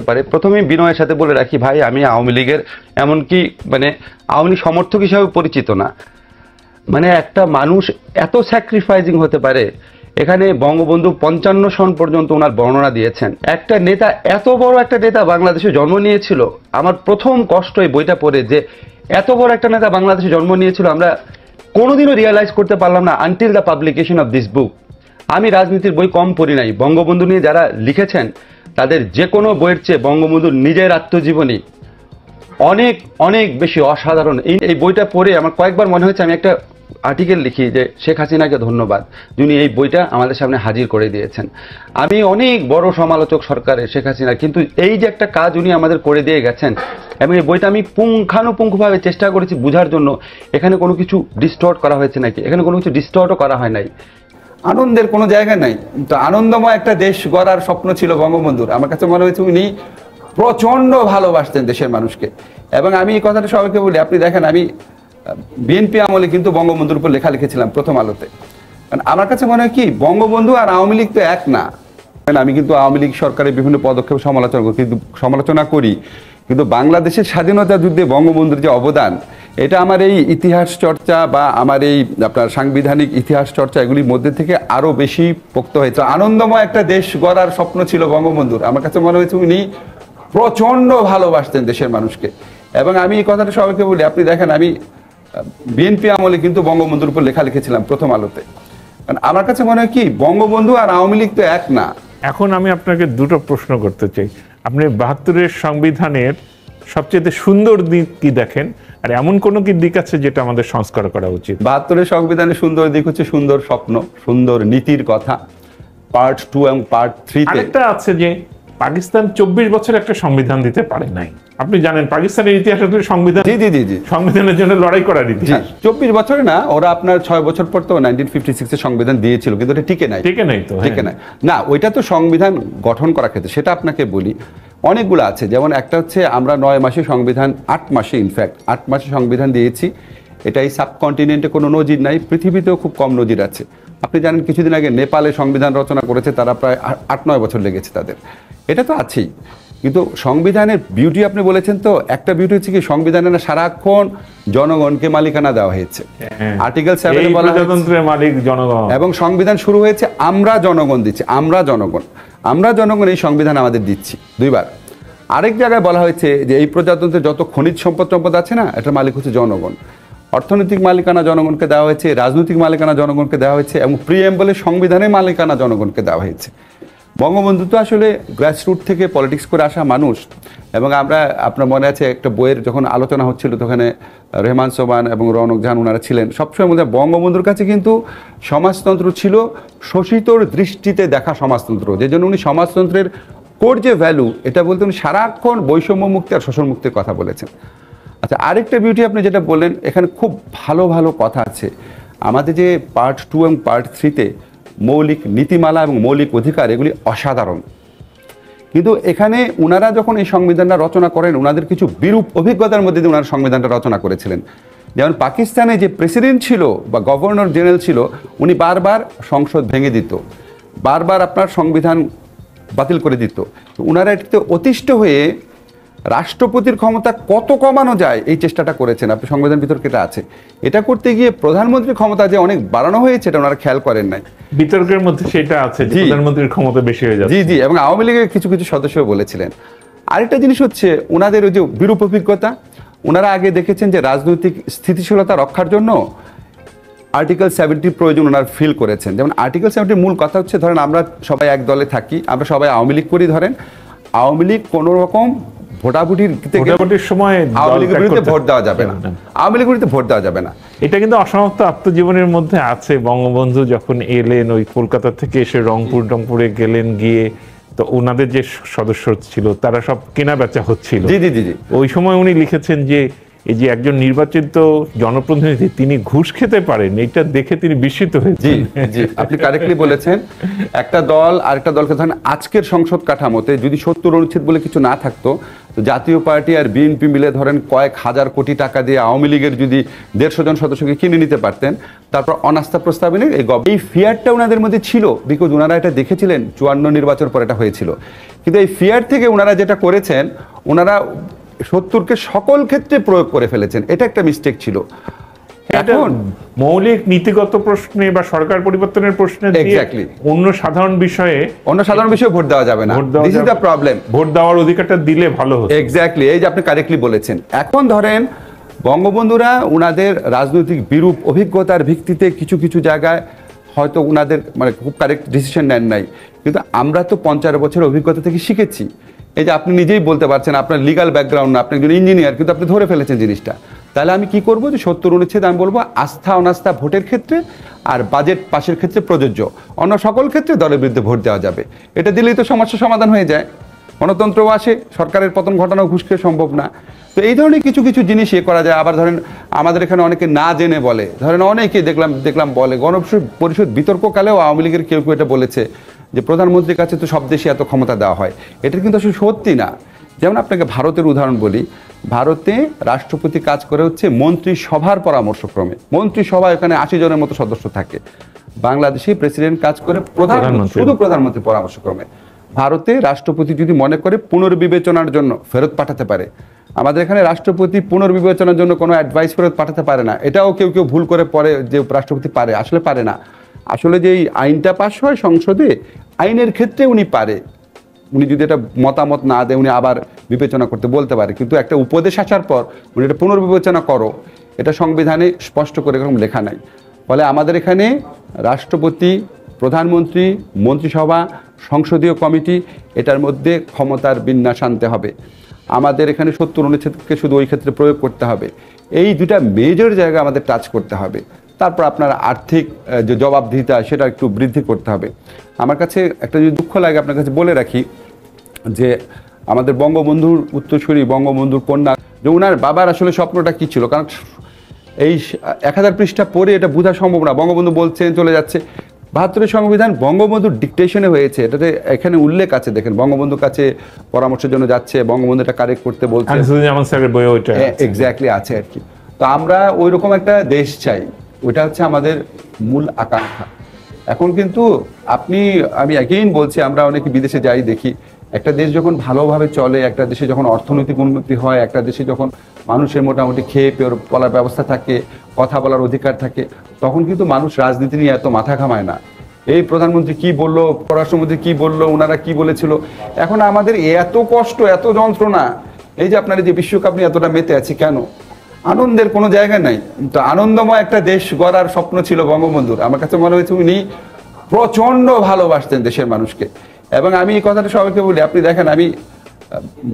পারে। প্রথমেই বিনয়ের সাথে বলে রাখি ভাই, আমি আওয়ামী লীগের এমনকি আওয়ামী লীগ সমর্থক হিসাবে পরিচিত না। একটা মানুষ এত স্যাক্রিফাইজিং হতে পারে, এখানে বঙ্গবন্ধু 55 সন পর্যন্ত ওনার বর্ণনা দিয়েছেন। একটা নেতা, এত বড় একটা নেতা বাংলাদেশে জন্ম নিয়েছিল। আমার প্রথম কষ্ট এই বইটা পড়ে যে এত বড় একটা নেতা বাংলাদেশে জন্ম নিয়েছিল, আমরা কোনোদিনও রিয়ালাইজ করতে পারলাম না until the publication of this book. আমি রাজনীতির বই কম পড়ি নাই, বঙ্গবন্ধু নিয়ে যারা লিখেছেন তাদের যে কোনো বইয়ের চেয়ে বঙ্গবন্ধুর নিজের আত্মজীবনী অনেক অনেক বেশি অসাধারণ। এই বইটা পড়ে আমার কয়েকবার মনে হয়েছে আমি একটা আর্টিকেল লিখি যে শেখ হাসিনাকে ধন্যবাদ, যিনি এই বইটা আমাদের সামনে হাজির করে দিয়েছেন। আমি অনেক বড় সমালোচক সরকারের শেখ হাসিনা, কিন্তু এই যে একটা কাজ উনি আমাদের করে দিয়ে গেছেন, এবং এই বইটা আমি পুঙ্খানুপুঙ্খভাবে চেষ্টা করেছি বোঝার জন্য এখানে কোনো কিছু ডিস্টর্ট করা হয়েছে নাকি, এখানে কোনো কিছু ডিস্টর্টও করা হয় নাই। আনন্দের কোনো জায়গা নাই, তো আনন্দময় একটা দেশ গড়ার স্বপ্ন ছিল বঙ্গবন্ধুর। আমার কাছে মনে হয়েছে উনি প্রচন্ড ভালোবাসতেন দেশের মানুষকে। এবং আমি এই কথাটা সবাইকে বলি, আপনি দেখেন আমি বিএনপি আমলে কিন্তু বঙ্গবন্ধুর উপর লেখা লিখেছিলাম প্রথম আলোতে। কারণ আমার কাছে মনে হয় কি, বঙ্গবন্ধু আর আওয়ামী লীগ তো এক না। আমি কিন্তু আওয়ামী লীগ সরকারের বিভিন্ন পদক্ষেপ সমালোচনা করি, কিন্তু বাংলাদেশের স্বাধীনতা যুদ্ধে বঙ্গবন্ধুর যে অবদান, এটা আমার এই ইতিহাস চর্চা বা আমার এই আপনার সাংবিধানিক ইতিহাস চর্চা এগুলির মধ্যে থেকে আরো বেশি পোক্ত হয়েছে। আনন্দময় একটা দেশ গড়ার স্বপ্ন ছিল বঙ্গবন্ধুর। আমার কাছে মনে হয়েছে উনি প্রচন্ড ভালোবাসতেন দেশের মানুষকে। এবং আমি এই কথাটা সবাইকে বলি, আপনি দেখেন আমি বিএনপি আমলে কিন্তু বঙ্গবন্ধুর উপর লেখা লিখেছিলাম প্রথম আলোতে। কারণ আমার কাছে মনে হয় কি, বঙ্গবন্ধু আর আওয়ামী লীগ তো এক না। এখন আমি আপনাকে দুটো প্রশ্ন করতে চাই। আপনি 72-এর সংবিধানের সবচেয়ে সুন্দর দিক কি দেখেন, আর এমন কোন কি দিক আছে যেটা আমাদের সংস্কার করা উচিত? 72-এর সংবিধানের সুন্দর দিক হচ্ছে সুন্দর স্বপ্ন, সুন্দর নীতির কথা। পার্ট 2 এবং পার্ট 3 তে একটা আছে যে পাকিস্তান 24 বছর একটা সংবিধান দিতে পারে নাই। আপনি জানেন পাকিস্তানের ইতিহাস আসলে সংবিধান, জি সংবিধানের জন্য লড়াই করার ইতিহাস। 24 বছরে না, ওরা আপনার 6 বছর পর তো 1956 এর সংবিধান দিয়েছিল, কিন্তু এটা টিকে নাই তো টিকে নাই না। ওইটা তো সংবিধান গঠন করার ক্ষেত্রে, সেটা আপনাকে বলি অনেকগুলো আছে। যেমন একটা হচ্ছে আমরা 9 মাসে সংবিধান, 8 মাসে ইনফ্যাক্ট 8 মাসে সংবিধান দিয়েছি। এটা এই সাবকন্টিনেন্টে কোনো নজির নাই, পৃথিবীতেও খুব কম নজির আছে। আপনি জানেন কিছুদিন আগে নেপালে সংবিধান রচনা করেছে, তারা প্রায় 8-9 বছর লেগেছে তাদের। এটা তো আছেই, কিন্তু সংবিধানের বিউটি আপনি বলেছেন তো, একটা বিউটি হচ্ছে কি, সংবিধানে সারাক্ষণ জনগণকে মালিকানা দেওয়া হয়েছে। আর্টিকেল 7 বলা প্রজাতন্ত্রের মালিক জনগণ, এবং সংবিধান শুরু হয়েছে আমরা জনগণ দিচ্ছি, আমরা জনগণ এই সংবিধান আমাদের দিচ্ছি 2 বার। আরেক জায়গায় বলা হয়েছে যে এই প্রজাতন্ত্রের যত খনিজ সম্পদ আছে না, এটার মালিক হচ্ছে জনগণ। অর্থনৈতিক মালিকানা জনগণকে দেওয়া হয়েছে, রাজনৈতিক মালিকানা জনগণকে দেওয়া হয়েছে, এবং প্রিএম্বলে সংবিধানের মালিকানা জনগণকে দেওয়া হয়েছে। বঙ্গবন্ধু তো আসলে গ্রাসরুট থেকে পলিটিক্স করে আসা মানুষ। এবং আপনার মনে আছে একটা বইয়ের যখন আলোচনা হচ্ছিল, তখন রেহমান সোবান এবং রৌনক জাহান ওনারা ছিলেন। সবসময় মধ্যে বঙ্গবন্ধুর কাছে কিন্তু সমাজতন্ত্র ছিল শোষিতর দৃষ্টিতে দেখা সমাজতন্ত্র, যে জন্য উনি সমাজতন্ত্রের কোর যে ভ্যালু, এটা বলতে উনি সারাক্ষণ বৈষম্য মুক্তি আর শোষণ মুক্তির কথা বলেছেন। আচ্ছা, আরেকটা বিউটি আপনি যেটা বললেন, এখানে খুব ভালো ভালো কথা আছে। আমাদের যে পার্ট 2 এবং পার্ট 3 তে মৌলিক নীতিমালা এবং মৌলিক অধিকার, এগুলি অসাধারণ। কিন্তু এখানে ওনারা যখন এই সংবিধানটা রচনা করেন, ওনাদের কিছু বিরূপ অভিজ্ঞতার মধ্যে দিয়ে ওনারা সংবিধানটা রচনা করেছিলেন। যেমন পাকিস্তানে যে প্রেসিডেন্ট ছিল বা গভর্নর জেনারেল ছিল, উনি বারবার সংসদ ভেঙে দিত, বারবার আপনার সংবিধান বাতিল করে দিত। ওনারা এটিতে অতিষ্ঠ হয়ে রাষ্ট্রপতির ক্ষমতা কত কমানো যায় এই চেষ্টাটা করেছেন। আপনি সংবিধান বিতর্কে এটা আছে। এটা করতে গিয়ে প্রধানমন্ত্রীর ক্ষমতা যে অনেক বাড়ানো হয়েছে, এটা ওনারা খেয়াল করেন নাই। বিতর্কের মধ্যে সেটা আছে, প্রধানমন্ত্রীর ক্ষমতা বেশি হয়ে যাচ্ছে। জি, এবং আওয়ামী লীগের কিছু কিছু সদস্য বলেছিলেন। আরেকটা জিনিস হচ্ছে ওনাদের ওই যে বিরূপ অভিজ্ঞতা। ওনারা আগে দেখেছেন যে রাজনৈতিক স্থিতিশীলতা রক্ষার জন্য আর্টিকেল 70 প্রয়োজন ওনারা ফিল করেছেন। যেমন আর্টিকেল 70 মূল কথা হচ্ছে, ধরেন আমরা সবাই এক দলে থাকি, আমরা সবাই আওয়ামী লীগ করি, ধরেন আওয়ামী লীগ কোনো রকম ভোটাভুটির সময় আওয়ামী লীগের বিরুদ্ধে ভোট দেওয়া যাবে না, আওয়ামী লীগের বিরুদ্ধে ভোট দেওয়া যাবে না। এটা কিন্তু অসমাপ্ত আত্মজীবনের মধ্যে আছে। বঙ্গবন্ধু যখন এলেন ওই কলকাতা থেকে এসে রংপুরে গেলেন, গিয়ে তো ওনাদের যে সদস্য ছিল তারা সব কেনা বেচা হচ্ছিল। জি, ওই সময় উনি লিখেছেন যে এই যে একজন নির্বাচিত জনপ্রতিনিধি তিনি ঘুষ খেতে পারেন, এটা দেখে তিনি বিস্মিত জি হয়েছেন। জি, আপনি কারেক্টলি বলেছেন। একটা দল আরেকটা দলকে ধরেন আজকের সংসদ কাঠামোতে যদি 70 অনুচ্ছেদ বলে কিছু না থাকতো, তো জাতীয় পার্টি আর বিএনপি মিলে ধরেন কয়েক হাজার কোটি টাকা দিয়ে আওয়ামী লীগের যদি 150 জন সদস্যকে কিনে নিতে পারতেন, তারপর অনাস্থা প্রস্তাব এনে এই ফিয়ারটা ওনাদের মধ্যে ছিল, বিকজ ওনারা এটা দেখেছিলেন 54 নির্বাচন পর এটা হয়েছিল। কিন্তু এই ফিয়ার থেকে ওনারা যেটা করেছেন, ওনারা 70কে সকল ক্ষেত্রে প্রয়োগ করে ফেলেছেন, এটা একটা মিস্টেক ছিল। এখন মৌলিক নীতিগত প্রশ্নে বা সরকার পরিবর্তনের প্রশ্নে Exactly. অন্য সাধারণ বিষয়ে ভোট দেওয়া যাবে না, this is the problem. Vote দেওয়ার অধিকারটা দিলে ভালো হতো। এক্স্যাক্টলি, এই যে আপনি কারেক্টলি বলেছেন। এখন ধরেন বঙ্গবন্ধুরা ওনাদের রাজনৈতিক বিরূপ অভিজ্ঞতার ভিত্তিতে কিছু কিছু জায়গায় হয়তো ওনাদের মানে খুব কারেক্ট ডিসিশন নেন নাই, কিন্তু আমরা তো 50 বছরের অভিজ্ঞতা থেকে শিখেছি। এই যে আপনি নিজেই বলতে পারছেন, আপনার লিগাল ব্যাকগ্রাউন্ড না, আপনি একজন ইঞ্জিনিয়ার, কিন্তু আপনি ধরে ফেলেছেন জিনিসটা। তাহলে আমি কি করবো, যে 70 অনুচ্ছেদ আমি বলবো আস্থা অনাস্থা ভোটের ক্ষেত্রে আর বাজেট পাশের ক্ষেত্রে প্রযোজ্য, অন্য সকল ক্ষেত্রে দলের বিরুদ্ধে ভোট দেওয়া যাবে। এটা দিলেই তো সমস্যা সমাধান হয়ে যায়, গণতন্ত্রও আসে, সরকারের পতন ঘটানো ঘুষ খেয়ে সম্ভব না। তো এই ধরনের কিছু কিছু জিনিস করা যায়। আবার ধরেন আমাদের এখানে অনেকে না জেনে বলে, ধরেন অনেকে দেখলাম বলে, গণপরিষদ বিতর্ককালেও আওয়ামী লীগের কেউ কেউ এটা বলেছে যে প্রধানমন্ত্রীর কাছে তো সব দেশে এত ক্ষমতা দেওয়া হয়। এটা কিন্তু আসলে সত্যি না। যেমন আপনাকে ভারতের উদাহরণ বলি, ভারতে রাষ্ট্রপতি কাজ করে হচ্ছে মন্ত্রিসভার পরামর্শক্রমে, মন্ত্রিসভা এখানে 80 জনের মতো সদস্য থাকে। বাংলাদেশে প্রেসিডেন্ট কাজ করে শুধু প্রধানমন্ত্রীর পরামর্শক্রমে। ভারতে রাষ্ট্রপতি যদি মনে করে পুনর্বিবেচনার জন্য ফেরত পাঠাতে পারে। আমাদের এখানে রাষ্ট্রপতি পুনর্বিবেচনার জন্য কোনো অ্যাডভাইস ফেরত পাঠাতে পারে না। এটাও কেউ কেউ ভুল করে পরে যে রাষ্ট্রপতি পারে, আসলে পারে না। আসলে যে এই আইনটা পাস হয় সংসদে, আইনের ক্ষেত্রে উনি পারে, উনি যদি এটা মতামত না দেয় উনি আবার বিবেচনা করতে বলতে পারে। কিন্তু একটা উপদেশ আসার পর উনি এটা পুনর্বিবেচনা করো, এটা সংবিধানে স্পষ্ট করে এরকম লেখা নাই। ফলে আমাদের এখানে রাষ্ট্রপতি, প্রধানমন্ত্রী, মন্ত্রিসভা, সংসদীয় কমিটি, এটার মধ্যে ক্ষমতার বিন্যাস আনতে হবে। আমাদের এখানে 70 অনুচ্ছেদকে শুধু ওই ক্ষেত্রে প্রয়োগ করতে হবে। এই দুটা মেজর জায়গা আমাদের টাচ করতে হবে। তারপর আপনার আর্থিক যে জবাবদিহিতা সেটা একটু বৃদ্ধি করতে হবে। আমার কাছে একটা যদি দুঃখ লাগে আপনার কাছে বলে রাখি, যে আমাদের বঙ্গবন্ধুর উত্তরসূরি, বঙ্গবন্ধুর কন্যা, যে ওনার বাবার আসলে স্বপ্নটা কী ছিল, কারণ এই 1000 পৃষ্ঠা পড়ে এটা বোঝা সম্ভব না। বঙ্গবন্ধু বলছেন চলে যাচ্ছে। 72 সংবিধান বঙ্গবন্ধুর ডিকটেশনে হয়েছে, এটাতে এখানে উল্লেখ আছে, দেখেন বঙ্গবন্ধুর কাছে পরামর্শের জন্য যাচ্ছে, বঙ্গবন্ধু এটা কারেক্ট করতে বলছে, এক্স্যাক্টলি আছে আর কি। তো আমরা ওই রকম একটা দেশ চাই, ওইটা হচ্ছে আমাদের মূল আকাঙ্ক্ষা। এখন কিন্তু আমি এগেইন বলছি, আমরা অনেকে বিদেশে যাই দেখি, একটা দেশ যখন ভালোভাবে চলে, একটা দেশে যখন অর্থনৈতিক উন্নতি হয়, একটা দেশে যখন মানুষের মোটামুটি খেয়ে বলার ব্যবস্থা থাকে, কথা বলার অধিকার থাকে, তখন কিন্তু মানুষ রাজনীতি নিয়ে এত মাথা ঘামায় না। এই প্রধানমন্ত্রী কি বললো, পররাষ্ট্রমন্ত্রী কি বললো, ওনারা কি বলেছিল, এখন আমাদের এত কষ্ট, এত যন্ত্রণা। এই যে আপনার যে বিশ্বকাপ নিয়ে এতটা মেতে আছি কেন, আনন্দের কোনো জায়গা নাই। তো আনন্দময় একটা দেশ গড়ার স্বপ্ন ছিল বঙ্গবন্ধুর। আমার কাছে মনে হয়েছে উনি প্রচণ্ড ভালোবাসতেন দেশের মানুষকে। এবং আমি এই কথাটা সবাইকে বলি, আপনি দেখেন আমি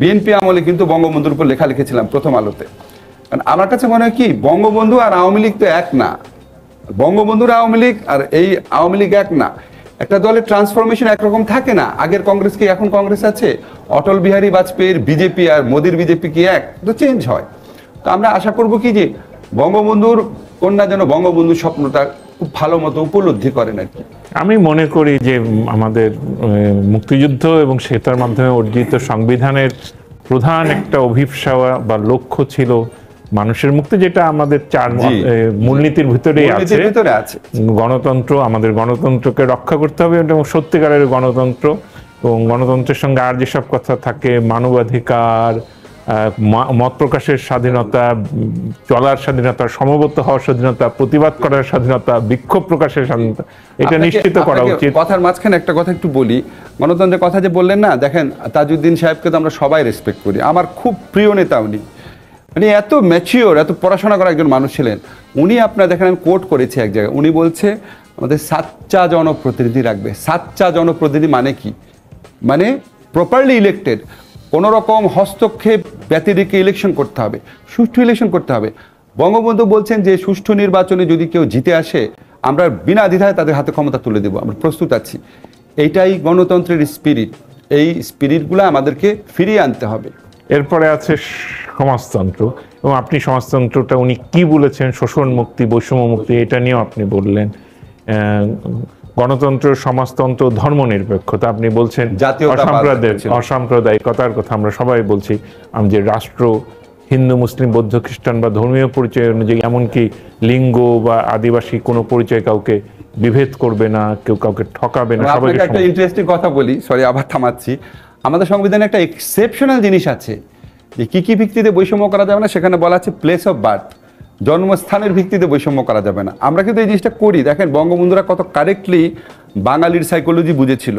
বিএনপি আমলে কিন্তু বঙ্গবন্ধুর উপর লেখা লিখেছিলাম প্রথম আলোতে। কারণ আমার কাছে মনে হয় কি, বঙ্গবন্ধু আর আওয়ামী লীগ তো এক না, বঙ্গবন্ধুর আওয়ামী লীগ আর এই আওয়ামী লীগ এক না। একটা দলের ট্রান্সফরমেশন একরকম থাকে না। আগের কংগ্রেস কি এখন কংগ্রেস আছে? অটল বিহারী বাজপেয়ীর বিজেপি আর মোদির বিজেপি কি এক? তো চেঞ্জ হয়। তো আমরা আশা করব কি, যে বঙ্গবন্ধুর কন্যা যেন বঙ্গবন্ধুর স্বপ্নটা খুব ভালো মতো উপলব্ধি করেন আর কি। আমি মনে করি যে আমাদের মুক্তিযুদ্ধ এবং সেটার মাধ্যমে অর্জিত সংবিধানের প্রধান একটা অভিপ্সা বা লক্ষ্য ছিল মানুষের মুক্তি, যেটা আমাদের মূলনীতির ভিতরেই আছে। গণতন্ত্র, আমাদের গণতন্ত্রকে রক্ষা করতে হবে এবং সত্যিকারের গণতন্ত্র, এবং গণতন্ত্রের সঙ্গে আর যেসব কথা থাকে, মানবাধিকার, মত প্রকাশের স্বাধীনতা, চলার স্বাধীনতা, সমবেত হওয়ার স্বাধীনতা, প্রতিবাদ করার স্বাধীনতা, বিক্ষোভ প্রকাশের স্বাধীনতা, এটা নিশ্চিত করা উচিত। কথার মাঝখানে একটা কথা একটু বলি, গণতন্ত্রের কথা যে বললেন না, দেখেন তাজউদ্দিন সাহেবকে তো আমরা সবাই রেসপেক্ট করি, আমার খুব প্রিয় নেতা উনি। উনি এত ম্যাচিওর, এত পড়াশোনা করা একজন মানুষ ছিলেন। উনি আপনার দেখেন, আমি কোট করেছি এক জায়গায়, উনি বলছে আমাদের সাচ্চা জনপ্রতিনিধি রাখবে। সাচ্চা জনপ্রতিনিধি মানে কি? মানে প্রপারলি ইলেক্টেড, কোনো রকম হস্তক্ষেপ ব্যতিরেকে ইলেকশন করতে হবে, সুষ্ঠু ইলেকশন করতে হবে। বঙ্গবন্ধু বলছেন যে সুষ্ঠু নির্বাচনে যদি কেউ জিতে আসে, আমরা বিনা দ্বিধায় তাদের হাতে ক্ষমতা তুলে দেব, আমরা প্রস্তুত আছি। এইটাই গণতন্ত্রের স্পিরিট। এই স্পিরিটগুলো আমাদেরকে ফিরিয়ে আনতে হবে। এরপরে আছে সমাজতন্ত্র, এবং আপনি সমাজতন্ত্রটা উনি কি বলেছেন, শোষণ মুক্তি, বৈষম্য মুক্তি, এটা নিয়েও আপনি বললেন। গণতন্ত্র, সমাজতন্ত্র, ধর্মনিরপেক্ষতা আপনি বলছেন, অসাম্প্রদায়িকতার কথা আমরা সবাই বলছি, যে রাষ্ট্র হিন্দু, মুসলিম, বৌদ্ধ, খ্রিস্টান বা ধর্মীয় পরিচয় অনুযায়ী এমনকি লিঙ্গ বা আদিবাসী কোনো পরিচয় কাউকে বিভেদ করবে না, কেউ কাউকে ঠকাবে না। আপনাকে একটা ইন্টারেস্টিং কথা বলি, সরি আবার থামাচ্ছি। আমাদের সংবিধানে একটা এক্সেপশনাল জিনিস আছে যে কি কি ভিত্তিতে বৈষম্য করা যাবে না, সেখানে বলা আছে প্লেস অফ বার্থ, জন্মস্থানের ভিত্তিতে বৈষম্য করা যাবে না। আমরা কিন্তু এই জিনিসটা করি। দেখেন বঙ্গবন্ধুরা কত কারেক্টলি বাঙালির সাইকোলজি বুঝেছিল,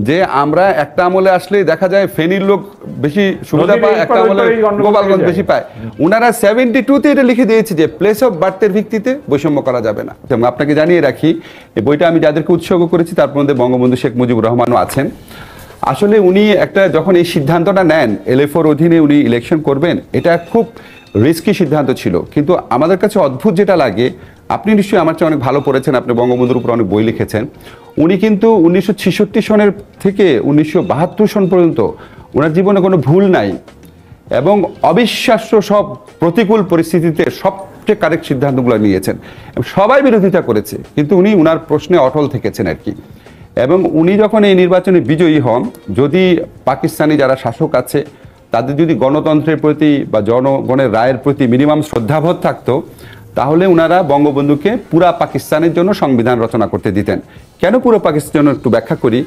যে আমরা একটা আমলে আসলে দেখা যায় ফেনীর লোক বেশি সুবিধা পায়, একটা আমলে গোপালগঞ্জ বেশি পায়। ওনারা 72-তে এটা লিখে দিয়েছে যে প্লেস অফ বার্থের ভিত্তিতে বৈষম্য করা যাবে না। এবং আপনাকে জানিয়ে রাখি, এই বইটা আমি যাদেরকে উৎসর্গ করেছি তার মধ্যে বঙ্গবন্ধু শেখ মুজিবুর রহমানও আছেন। আসলে উনি একটা যখন এই সিদ্ধান্তটা নেন LA4 অধীনে উনি ইলেকশন করবেন, এটা খুব রিস্কি সিদ্ধান্ত ছিল। কিন্তু আমাদের কাছে অদ্ভুত যেটা লাগে, আপনি নিশ্চয়ই আমার চেয়ে অনেক ভালো পড়েছেন, আপনি বঙ্গবন্ধুর উপর অনেক বই লিখেছেন। উনি কিন্তু 1966 সনের থেকে 1972 সন পর্যন্ত ওনার জীবনে কোনো ভুল নাই, এবং অবিশ্বাস্য সব প্রতিকূল পরিস্থিতিতে সবচেয়ে কারেক্ট সিদ্ধান্তগুলো নিয়েছেন। সবাই বিরোধিতা করেছে, কিন্তু উনি ওনার প্রশ্নে অটল থেকেছেন আর কি। এবং উনি যখন এই নির্বাচনে বিজয়ী হন, যদি পাকিস্তানি যারা শাসক আছে তাদের যদি গণতন্ত্রের প্রতি বা জনগণের রায়ের প্রতি মিনিমাম শ্রদ্ধাবোধ থাকতো, তাহলে ওনারা বঙ্গবন্ধুকে পুরা পাকিস্তানের জন্য সংবিধান রচনা করতে দিতেন। কেন পুরো পাকিস্তানের জন্য একটু ব্যাখ্যা করি।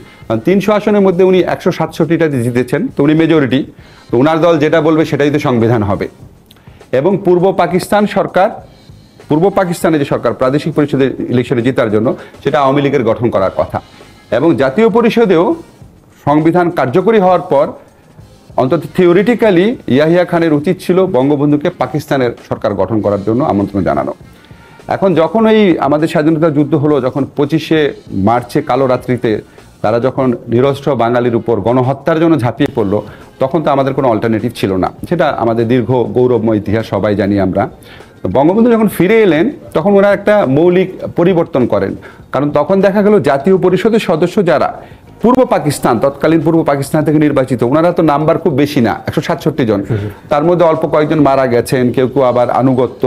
300 আসনের মধ্যে উনি 167টা জিতেছেন, তো উনি মেজরিটি, তো ওনার দল যেটা বলবে সেটাই তো সংবিধান হবে। এবং পূর্ব পাকিস্তানে যে সরকার প্রাদেশিক পরিষদের ইলেকশনে জেতার জন্য, সেটা আওয়ামী লীগের গঠন করার কথা। এবং জাতীয় পরিষদেও সংবিধান কার্যকরী হওয়ার পর অন্তত থিওরিটিক্যালি ইয়াহিয়া খানের উচিত ছিল বঙ্গবন্ধুকে পাকিস্তানের সরকার গঠন করার জন্য আমন্ত্রণ জানানো। এখন যখন এই আমাদের স্বাধীনতা যুদ্ধ হলো, যখন 25শে মার্চে কালো রাত্রিতে তারা যখন নিরস্ত্র বাঙালির উপর গণহত্যার জন্য ঝাঁপিয়ে পড়লো, তখন তো আমাদের কোনো অল্টারনেটিভ ছিল না। সেটা আমাদের দীর্ঘ গৌরবময় ইতিহাস, সবাই জানি আমরা। বঙ্গবন্ধু যখন ফিরে এলেন, তখন ওরা একটা মৌলিক পরিবর্তন করেন। কারণ তখন দেখা গেল জাতীয় পরিষদের সদস্য যারা পূর্ব পাকিস্তান, তৎকালীন পূর্ব পাকিস্তান থেকে নির্বাচিত, ওনারা তো নাম্বার খুব বেশি না, 167 জন। তার মধ্যে অল্প কয়েকজন মারা গেছেন, কেউ কেউ আবার আনুগত্য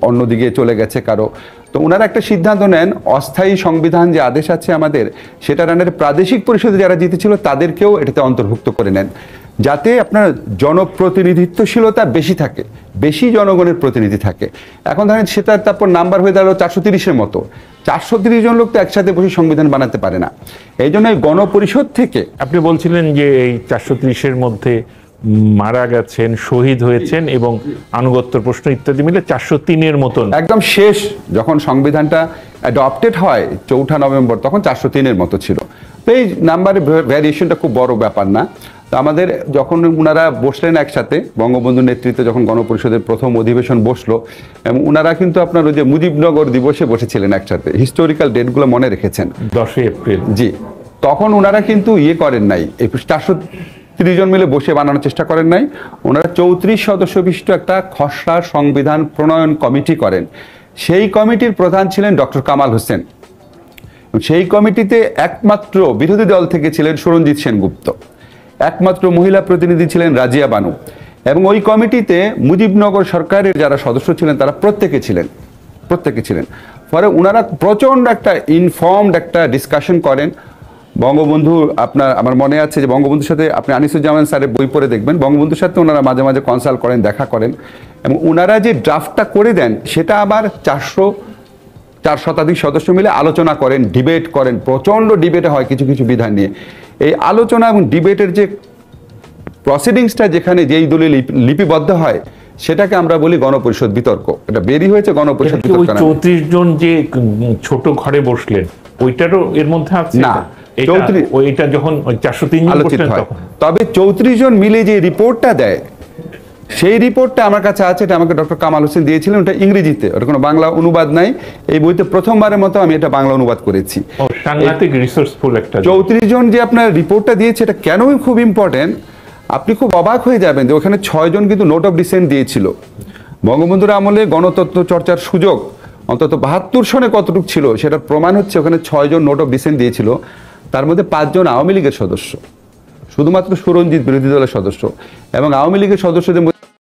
অন্যদিকে চলে গেছে কারো। তো ওনারা একটা সিদ্ধান্ত নেন, অস্থায়ী সংবিধান যে আদেশ আছে আমাদের, সেটা রানের প্রাদেশিক পরিষদে যারা জিতেছিল তাদেরকেও এটাতে অন্তর্ভুক্ত করে নেন, যাতে আপনার জনপ্রতিনিধিত্বশীলতা বেশি থাকে, বেশি জনগণের প্রতিনিধি থাকে। এখন ধরেন সেটা তারপর নাম্বার হয়ে দাঁড়ালো 430-এর মতো। 430 জন লোক তো একসাথে বসে সংবিধান বানাতে পারে না। এই জন্য গণপরিষদ থেকে আপনি বলছিলেন যে এই 430-এর মধ্যে মারা গেছেন, শহীদ হয়েছেন এবং আনুগত্যের প্রশ্ন ইত্যাদি মিলে 403-এর মতন। একদম শেষ যখন সংবিধানটা অ্যাডপ্টেড হয় 4 নভেম্বর, তখন 403-এর মতো ছিল। তো এই নাম্বারের ভ্যারিয়েশনটা খুব বড় ব্যাপার না। তো আমাদের যখন ওনারা বসলেন একসাথে, বঙ্গবন্ধুর নেতৃত্বে যখন গণপরিষদের প্রথম অধিবেশন বসলো, এবং ওনারা কিন্তু আপনার ওই যে মুজিবনগর দিবসে বসেছিলেন একসাথে, হিস্টোরিক্যাল ডেটগুলো মনে রেখেছেন, 10 এপ্রিল। জি, তখন ওনারা কিন্তু করেন নাই, এই 430 জন মিলে বসে বানানোর চেষ্টা করেন নাই। ওনারা 34 সদস্য বিশিষ্ট একটা খসড়া সংবিধান প্রণয়ন কমিটি করেন। সেই কমিটির প্রধান ছিলেন ডক্টর কামাল হোসেন। সেই কমিটিতে একমাত্র বিরোধী দল থেকে ছিলেন সুরঞ্জিত সেনগুপ্ত, একমাত্র মহিলা প্রতিনিধি ছিলেন রাজিয়া বানু। এবং ওই কমিটিতে মুজিবনগর সরকারের যারা সদস্য ছিলেন তারা প্রত্যেকে ছিলেন। ফলে ওনারা প্রচণ্ড একটা ইনফর্মড একটা ডিসকাশন করেন। বঙ্গবন্ধু আমার মনে আছে যে বঙ্গবন্ধুর সাথে আপনি আনিসুজ্জামান স্যারের বই পড়ে দেখবেন, বঙ্গবন্ধুর সাথে ওনারা মাঝে মাঝে কনসাল্ট করেন, দেখা করেন। এবং ওনারা যে ড্রাফটটা করে দেন, সেটা আবার 400 শতাধিক সদস্য মিলে আলোচনা করেন, ডিবেট করেন, প্রচণ্ড ডিবেট হয় কিছু কিছু বিধান নিয়ে। এই আলোচনা এবং ডিবেটের যে প্রসিডিংসটা, যেখানে যেই দলে লিপিবদ্ধ হয়, সেটাকে আমরা বলি গণপরিষদ বিতর্ক। এটা বেরিয়ে হয়েছে গণপরিষদ বিতর্ক। 34 জন যে ছোট ঘরে বসলেন, ওইটারও এর মধ্যে আছে না? ওইটা যখন 403 জন আলোচিত হয়, তবে 34 জন মিলে যে রিপোর্টটা দেয়, সেই রিপোর্টটা আমার কাছে আছে। এটা আমাকে ডক্টর কামাল হোসেন দিয়েছিলেন, ওটা ইংরেজিতে, ওটা কোনো বাংলা অনুবাদ নাই। এই বইতে প্রথমবারের মতো আমি এটা বাংলা অনুবাদ করেছি। সাংঘাতিক রিসোর্সফুল একটা। 34 জন যে আপনার রিপোর্টটা দিয়েছে, এটা কেনই খুব ইম্পর্টেন্ট, আপনি খুব অবাক হয়ে যাবেন যে ওখানে 6 জন কিন্তু নোট অফ ডিসেন্ট দিয়েছিল। বঙ্গবন্ধুর আমলে গণতত্ত্ব চর্চার সুযোগ অন্তত 72 সনে কতটুকু ছিল সেটার প্রমাণ হচ্ছে ওখানে 6 জন নোট অফ ডিসেন্ট দিয়েছিল। তার মধ্যে 5 জন আওয়ামী লীগের সদস্য, শুধুমাত্র সুরঞ্জিত বিরোধী দলের সদস্য। এবং আওয়ামী লীগের সদস্যদের